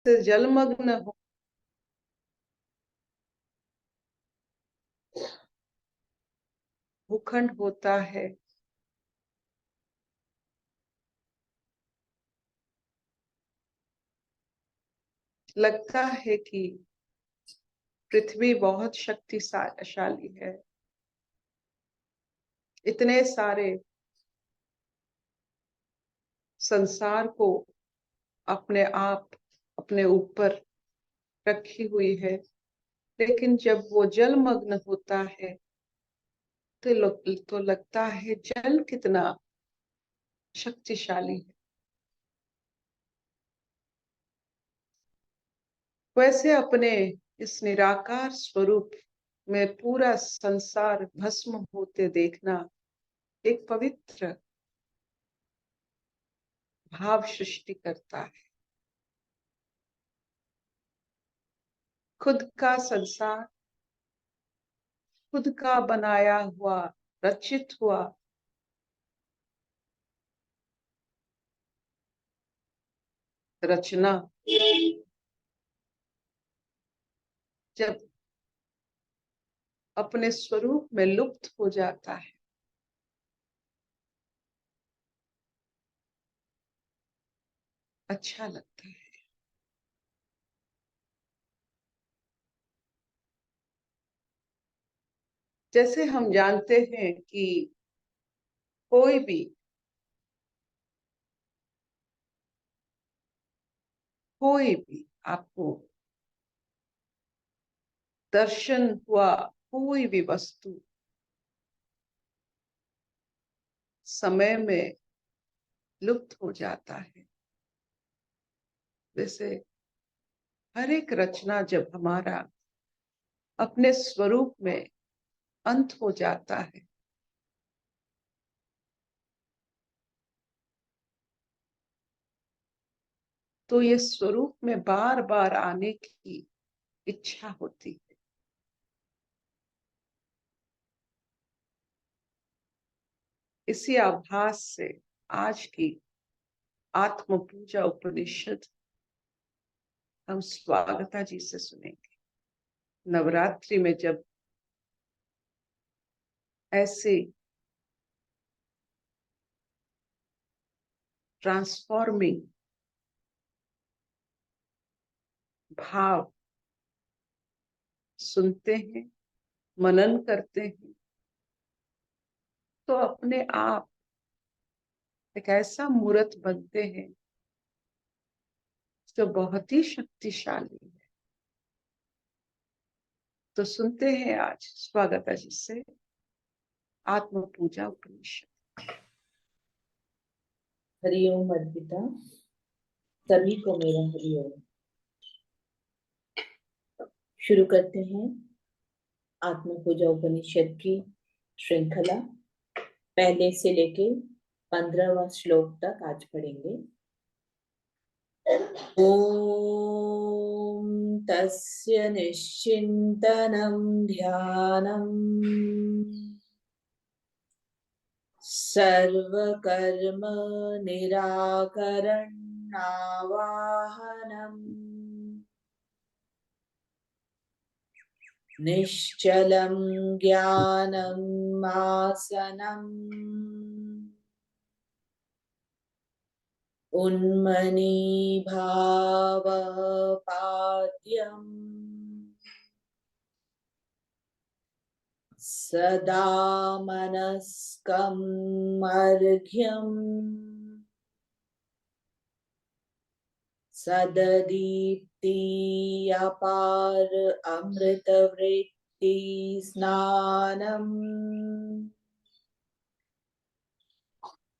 से जलमग्न हो, भूखंड होता है, लगता है कि पृथ्वी बहुत शक्तिशाली है। इतने सारे संसार को अपने आप अपने ऊपर रखी हुई है, लेकिन जब वो जलमग्न होता है तो लगता है जल कितना शक्तिशाली है। वैसे अपने इस निराकार स्वरूप में पूरा संसार भस्म होते देखना एक पवित्र भाव सृष्टि करता है। खुद का संसार, खुद का बनाया हुआ, रचित हुआ रचना जब अपने स्वरूप में लुप्त हो जाता है, अच्छा लगता है। जैसे हम जानते हैं कि कोई भी आपको दर्शन हुआ कोई भी वस्तु समय में लुप्त हो जाता है। जैसे हर एक रचना जब हमारा अपने स्वरूप में अंत हो जाता है, तो ये स्वरूप में बार बार आने की इच्छा होती है। इसी आभास से आज की आत्म पूजा उपनिषद हम स्वागता जी से सुनेंगे। नवरात्रि में जब ऐसे ट्रांसफॉर्मिंग भाव सुनते हैं, मनन करते हैं, तो अपने आप एक ऐसा मूर्त बनते हैं जो बहुत ही शक्तिशाली है। तो सुनते हैं आज स्वागता जी से आत्म पूजा उपनिषद। हरिओम अर्पिता, सभी को मेरा हरिओम। शुरू करते हैं आत्म पूजा उपनिषद की श्रृंखला। पहले से लेके 15वां श्लोक तक आज पढ़ेंगे। ओम तस्य निश्चिंतनं ध्यानम् सर्वकर्म निराकरणावाहनम् निश्चलं ज्ञानम् आसनम् उन्मनीभावपाद्यम् सदा मनस्कम् अर्घ्यम् सददीप्ति अपार अमृतवृत्ति स्नानम्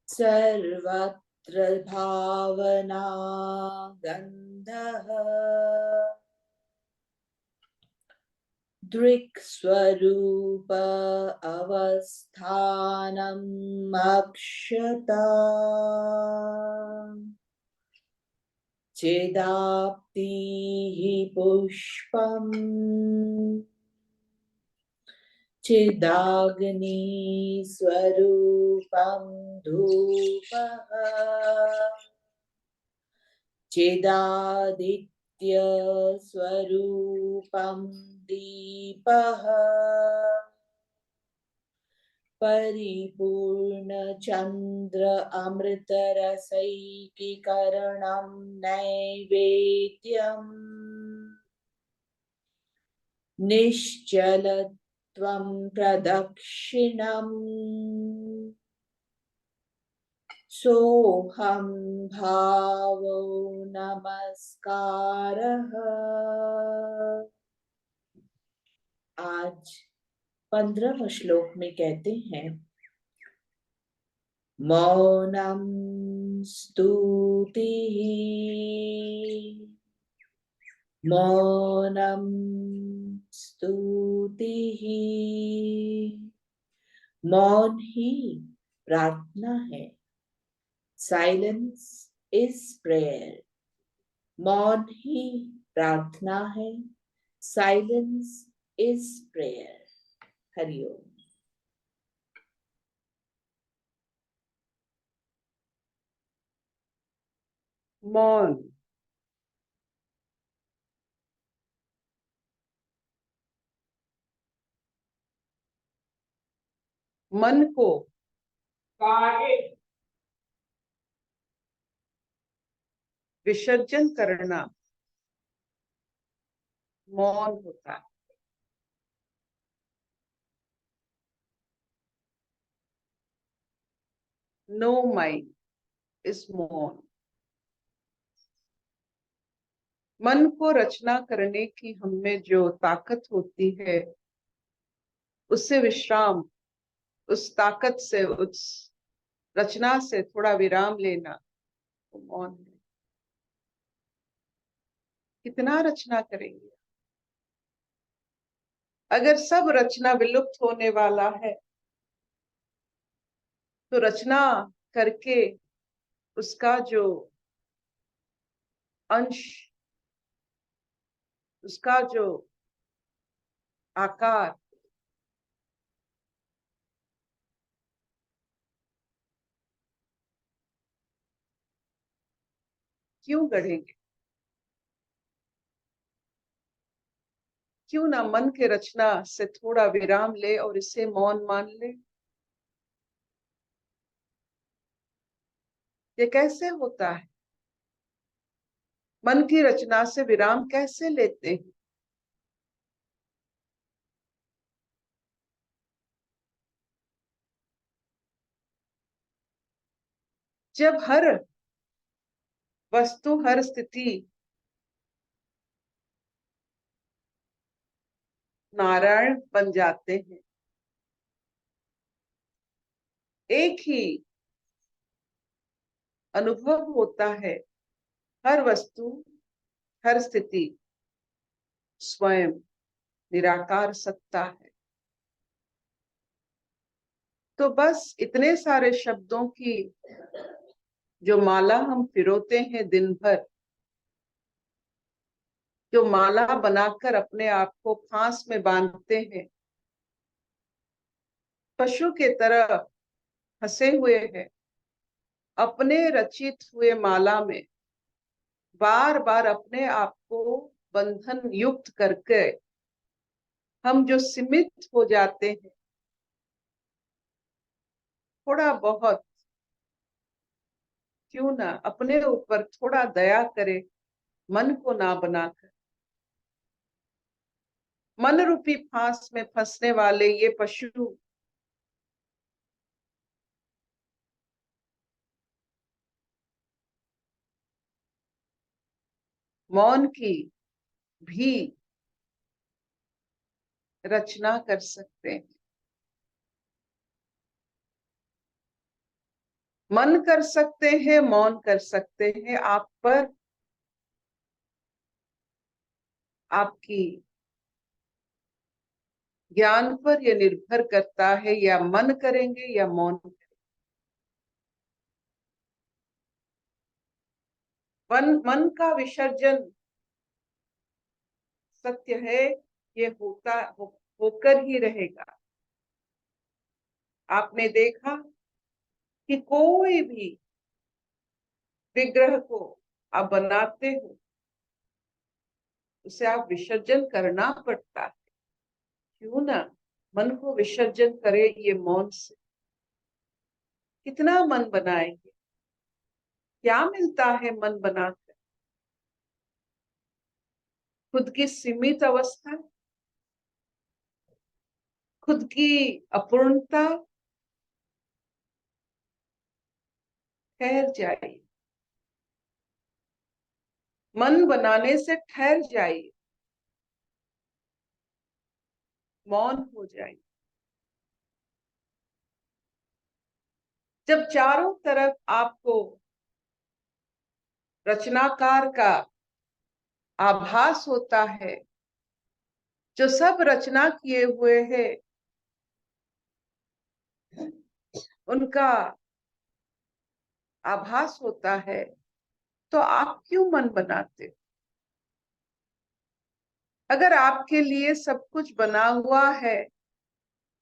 सर्वत्र भावना गन्धः दृक् स्वरूप अवस्थानम् अक्षता चिदाप्तिः पुष्पम् चिदाग्नि स्वरूपं धूपः चिदादित्य स्वरूपं दीपः परिपूर्णचन्द्र अमृतरसैकीकरणं नैवेद्यम् निश्चलत्वं प्रदक्षिणम् सोहं भावो नमस्कारः। आज 15वें श्लोक में कहते हैं, मौनम स्तुतिः, मौनम स्तुतिः। मौन ही प्रार्थना है। Silence is prayer. मौन ही प्रार्थना है। Silence is prayer. हरिओम। मौन मन को विसर्जन करना मौन होता है। नो माइंड इज मौन। मन को रचना करने की हमें जो ताकत होती है, उससे विश्राम, उस ताकत से, उस रचना से थोड़ा विराम लेना वो मौन है। कितना रचना करेंगे? अगर सब रचना विलुप्त होने वाला है तो रचना करके उसका जो अंश, उसका जो आकार, क्यों गढ़ेंगे? क्यों ना मन के रचना से थोड़ा विराम ले और इसे मौन मान ले। ये कैसे होता है? मन की रचना से विराम कैसे लेते हैं? जब हर वस्तु, हर स्थिति नारायण बन जाते हैं, एक ही अनुभव होता है, हर वस्तु, हर स्थिति स्वयं निराकार सत्ता है। तो बस इतने सारे शब्दों की जो माला हम पिरोते हैं दिन भर, जो माला बनाकर अपने आप को फांस में बांधते हैं, पशु के तरह फंसे हुए हैं, अपने रचित हुए माला में बार बार अपने आप को बंधन युक्त करके हम जो सीमित हो जाते हैं, थोड़ा बहुत क्यों ना अपने ऊपर थोड़ा दया करे, मन को ना बनाकर। मन रूपी फांस में फंसने वाले ये पशु मौन की भी रचना कर सकते हैं। मन कर सकते हैं, मौन कर सकते हैं। आप पर, आपकी ज्ञान पर यह निर्भर करता है, या मन करेंगे या मौन करेंगे। मन का विसर्जन सत्य है, ये होकर ही रहेगा। आपने देखा कि कोई भी विग्रह को आप बनाते हो उसे आप विसर्जन करना पड़ता है। क्यों ना मन को विसर्जन करे ये मौन से। कितना मन बनाएंगे, क्या मिलता है मन बनाकर? खुद की सीमित अवस्था, खुद की अपूर्णता। ठहर जाइए, मन बनाने से ठहर जाइए, मौन हो जाइए। जब चारों तरफ आपको रचनाकार का आभास होता है, जो सब रचना किए हुए हैं उनका आभास होता है, तो आप क्यों मन बनाते? अगर आपके लिए सब कुछ बना हुआ है,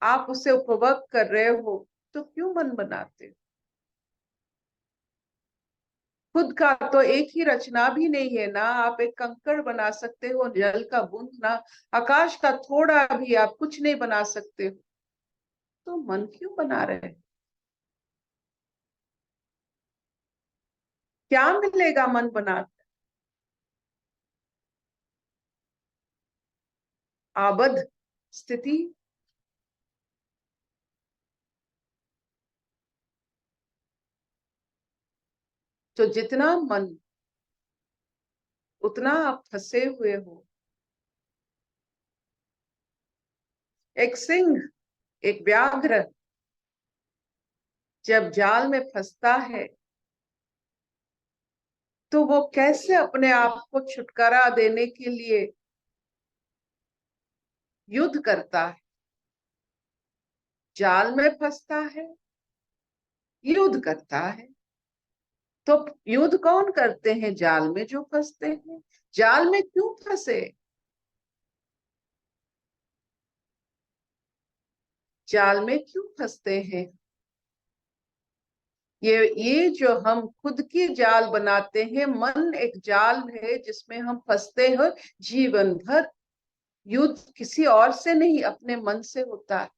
आप उसे उपभोग कर रहे हो, तो क्यों मन बनाते? खुद का तो एक ही रचना भी नहीं है ना। आप एक कंकड़ बना सकते हो, जल का बूंद ना, आकाश का थोड़ा भी आप कुछ नहीं बना सकते हो, तो मन क्यों बना रहे? क्या मिलेगा मन बनाकर? आबद्ध स्थिति। तो जितना मन, उतना आप फंसे हुए हो। एक सिंह, एक व्याघ्र जब जाल में फंसता है, तो वो कैसे अपने आप को छुटकारा देने के लिए युद्ध करता है? जाल में फंसता है, युद्ध करता है। तो युद्ध कौन करते हैं? जाल में जो फंसते हैं। जाल में क्यों फंसे? जाल में क्यों फंसते हैं? ये जो हम खुद की जाल बनाते हैं, मन एक जाल है जिसमें हम फंसते हैं जीवन भर। युद्ध किसी और से नहीं, अपने मन से होता है।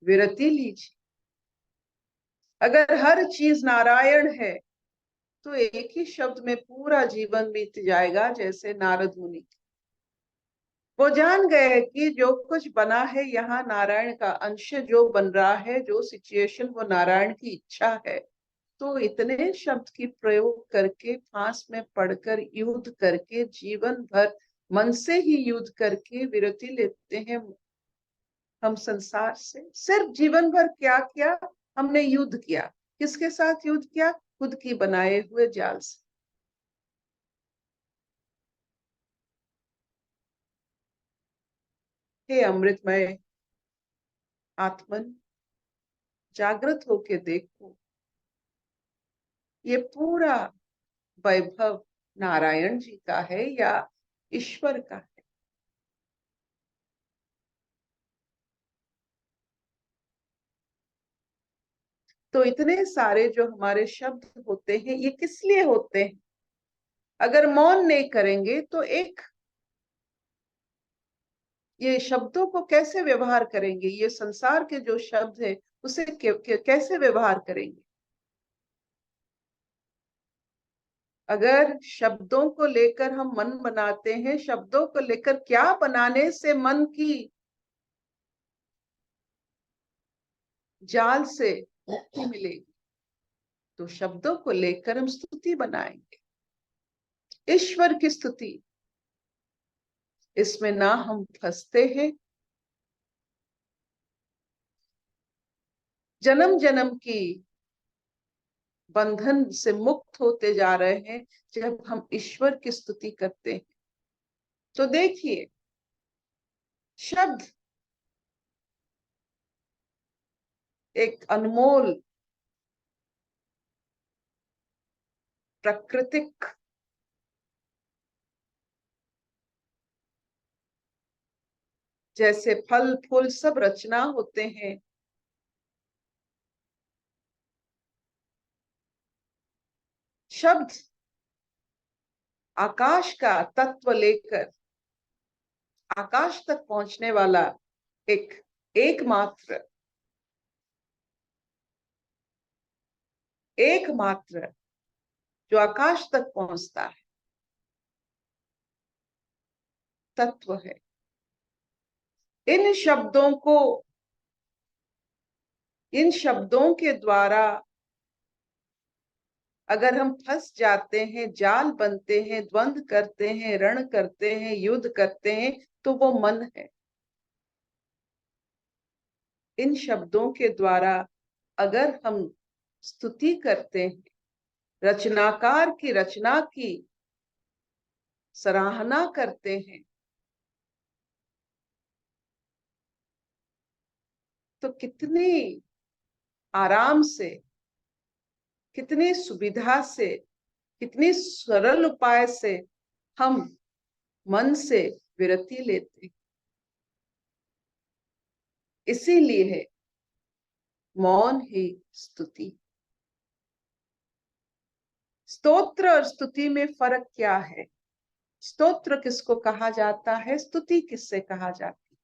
विरति लीजिए। अगर हर चीज नारायण है, तो एक ही शब्द में पूरा जीवन बीत जाएगा, जैसे नारद मुनि। वो जान गए कि जो कुछ बना है यहाँ नारायण का अंश जो बन रहा है, जो सिचुएशन वो नारायण की इच्छा है। तो इतने शब्द की प्रयोग करके, फांस में पड़कर युद्ध करके, जीवन भर मन से ही युद्ध करके विरति लेते हैं हम संसार से। सिर्फ जीवन भर क्या किया? हमने युद्ध किया। किसके साथ युद्ध किया? खुद की बनाए हुए जाल से। हे अमृतमय आत्मन, जागृत होके देखो, ये पूरा वैभव नारायण जी का है या ईश्वर का है? तो इतने सारे जो हमारे शब्द होते हैं, ये किस लिए होते हैं? अगर मौन नहीं करेंगे तो एक ये शब्दों को कैसे व्यवहार करेंगे? ये संसार के जो शब्द है उसे कैसे व्यवहार करेंगे? अगर शब्दों को लेकर हम मन बनाते हैं, शब्दों को लेकर क्या बनाने से मन की जाल से मुक्ति मिलेगी? तो शब्दों को लेकर हम स्तुति बनाएंगे, ईश्वर की स्तुति। इसमें ना हम फंसते हैं, जन्म जन्म की बंधन से मुक्त होते जा रहे हैं जब हम ईश्वर की स्तुति करते हैं। तो देखिए, शब्द एक अनमोल प्राकृतिक जैसे फल फूल सब रचना होते हैं, शब्द आकाश का तत्व लेकर आकाश तक पहुंचने वाला एकमात्र जो आकाश तक पहुंचता है तत्व है। इन शब्दों के द्वारा अगर हम फंस जाते हैं, जाल बनते हैं, द्वंद्व करते हैं, रण करते हैं, युद्ध करते हैं, तो वो मन है। इन शब्दों के द्वारा अगर हम स्तुति करते हैं, रचनाकार की रचना की सराहना करते हैं, तो कितनी आराम से, कितनी सुविधा से, कितनी सरल उपाय से हम मन से विरति लेते हैं। इसीलिए है मौन ही स्तुति। स्तोत्र और स्तुति में फर्क क्या है? स्तोत्र किसको कहा जाता है, स्तुति किससे कहा जाती है?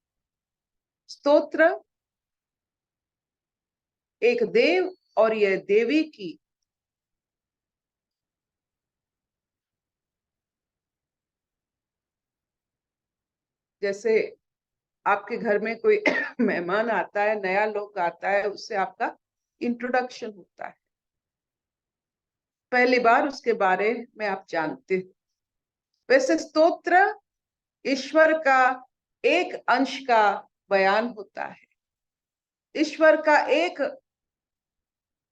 स्तोत्र एक देव और यह देवी की जैसे आपके घर में कोई मेहमान आता है, नया लोग आता है, उससे आपका इंट्रोडक्शन होता है, पहली बार उसके बारे में आप जानते हो। वैसे स्तोत्र ईश्वर का एक अंश का बयान होता है, ईश्वर का एक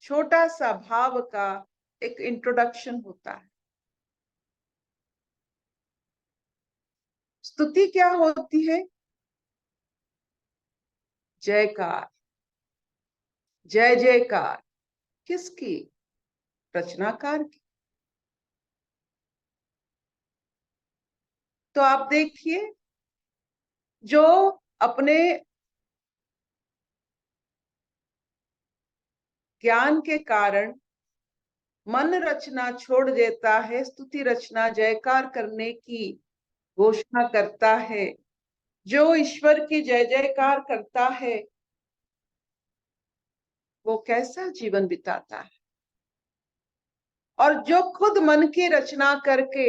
छोटा सा भाव का एक इंट्रोडक्शन होता है। स्तुति क्या होती है? जयकार, जय जयकार। किसकी? रचनाकार की। तो आप देखिए, जो अपने ज्ञान के कारण मन रचना छोड़ देता है, स्तुति रचना जयकार करने की घोषणा करता है, जो ईश्वर की जय जयकार करता है, वो कैसा जीवन बिताता है। और जो खुद मन की रचना करके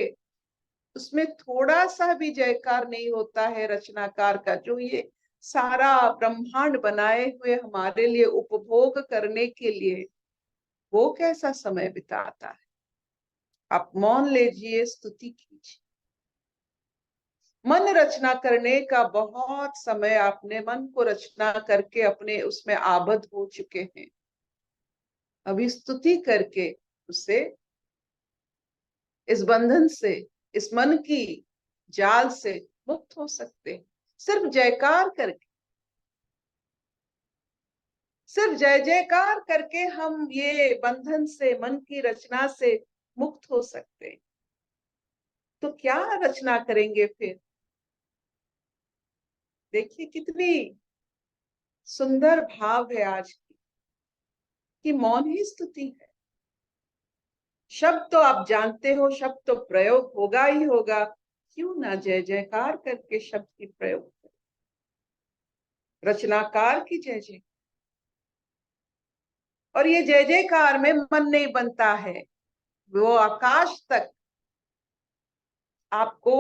उसमें थोड़ा सा भी जयकार नहीं होता है रचनाकार का, जो ये सारा ब्रह्मांड बनाए हुए हमारे लिए उपभोग करने के लिए, वो कैसा समय बिताता है। आप मौन लीजिए, स्तुति कीजिए। मन रचना करने का बहुत समय आपने मन को रचना करके अपने उसमें आबद्ध हो चुके हैं। अभी स्तुति करके उसे, इस बंधन से, इस मन की जाल से मुक्त हो सकते हैं। सिर्फ जयकार करके, सिर्फ जय जयकार करके हम ये बंधन से, मन की रचना से मुक्त हो सकते हैं। तो क्या रचना करेंगे फिर? देखिए कितनी सुंदर भाव है आज की, कि मौन ही स्तुति है। शब्द तो आप जानते हो, शब्द तो प्रयोग होगा ही होगा, क्यों ना जय जयकार करके शब्द की प्रयोग करें, रचनाकार की जय जय। और ये जय जयकार में मन नहीं बनता है, वो आकाश तक आपको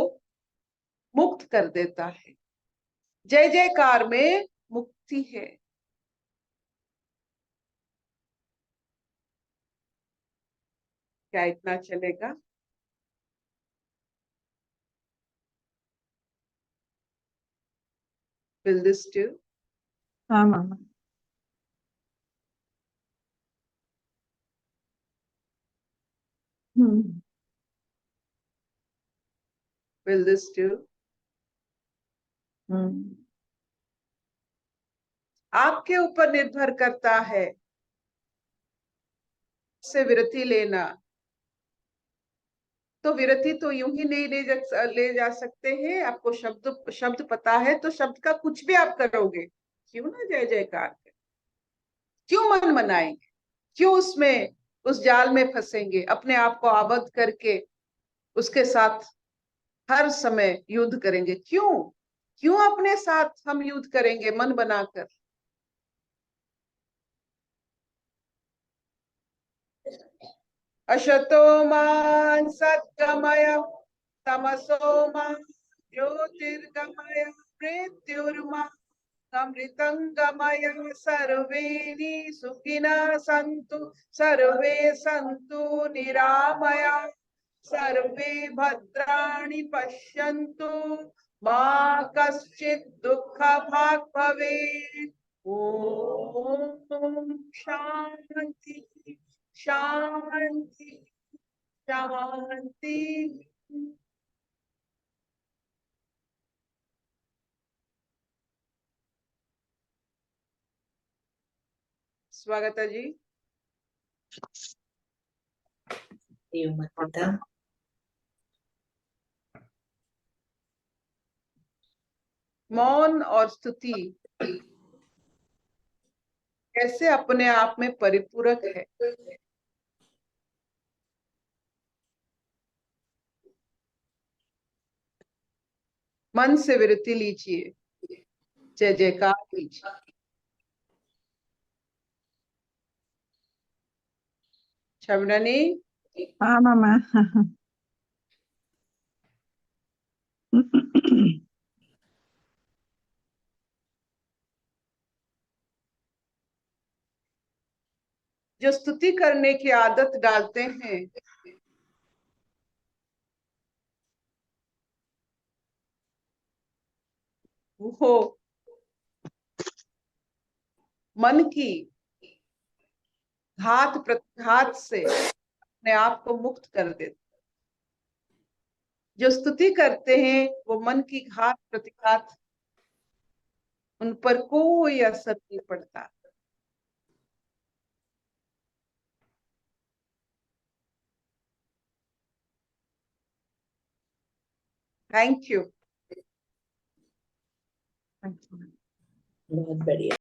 मुक्त कर देता है। जय जयकार में मुक्ति है। क्या इतना चलेगा? Will this do? हाँ मामा। हम्म। Will this do? आपके ऊपर निर्भर करता है से विरति लेना। तो विरति तो यूं ही नहीं ले जा सकते हैं। आपको शब्द पता है तो शब्द का कुछ भी आप करोगे, क्यों ना जय जयकार करें, क्यों मन मनाएंगे, क्यों उसमें उस जाल में फंसेंगे, अपने आप को आबद्ध करके उसके साथ हर समय युद्ध करेंगे। क्यों क्यों अपने साथ हम युद्ध करेंगे मन बनाकर? अशतो मा सद्गमय तमसो मा ज्योतिर्गमय मृत्युर्मा अमृतंगमय। सर्वे सुखिनः सन्तु सर्वे सन्तु निरामया सर्वे भद्राणि पश्यन्तु मा कश्चित् दुःखभाग् भवेत्। ओम शांति शांति शांति। स्वागत है जी। देव माता। मौन और स्तुति कैसे अपने आप में परिपूरक है। मन से विरति लीजिए, जय जयकार कीजिए। छवनानी हाँ मामा। जो स्तुति करने की आदत डालते हैं वो मन की घात प्रतिघात से अपने आप को मुक्त कर देते। जो स्तुति करते हैं वो मन की घात प्रतिघात उन पर कोई असर नहीं पड़ता। Thank you. बहुत बढ़िया।